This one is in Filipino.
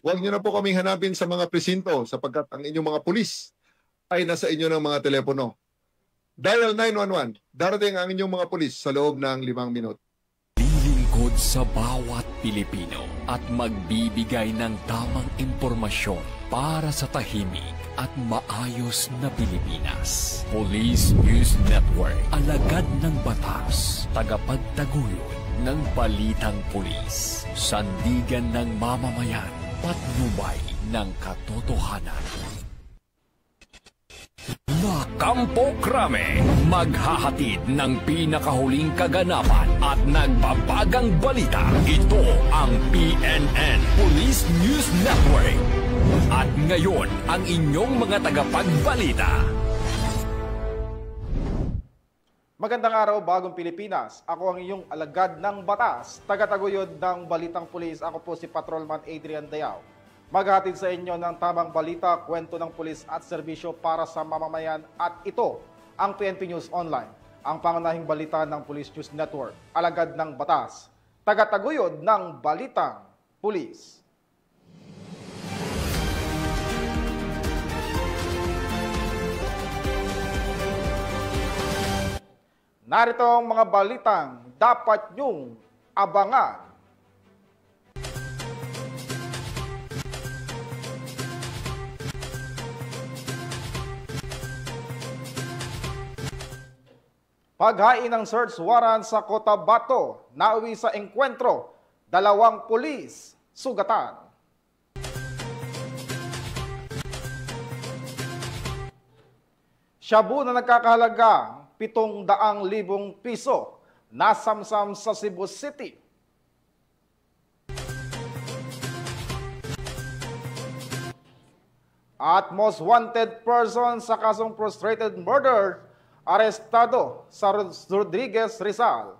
Huwag niyo na po kaming hanapin sa mga presinto sapagkat ang inyong mga pulis ay nasa inyo ng mga telepono. Dial 911. Darating ang inyong mga pulis sa loob ng 5 minuto. Lilingkod sa bawat Pilipino at magbibigay ng tamang impormasyon para sa tahimik at maayos na Pilipinas. Police News Network, alagad ng batas, tagapagtaguyod ng balitang pulis, sandigan ng mamamayan, patnubay ng katotohanan. Kampo Krame, maghahatid ng pinakahuling kaganapan at nagbabagang balita. Ito ang PNN Police News Network. At ngayon, ang inyong mga tagapagbalita. Magandang araw, Bagong Pilipinas. Ako ang inyong alagad ng batas, tagataguyod ng Balitang Pulis. Ako po si Patrolman Adrian Dayao. Maghatid sa inyo ng tamang balita, kwento ng pulis at serbisyo para sa mamamayan. At ito ang PNP News Online, ang pangunahing balita ng Police News Network. Alagad ng batas, tagataguyod ng Balitang Pulis. Narito ang mga balitang dapat nyong abangan. Paghain ng search warrant sa Cotabato, nauwi sa engkwentro, 2 pulis, sugatan. Shabu na nagkakahalagang 700,000 piso, nasamsam sa Cebu City. At most wanted person sa kasong frustrated murder, arestado sa Rodriguez, Rizal.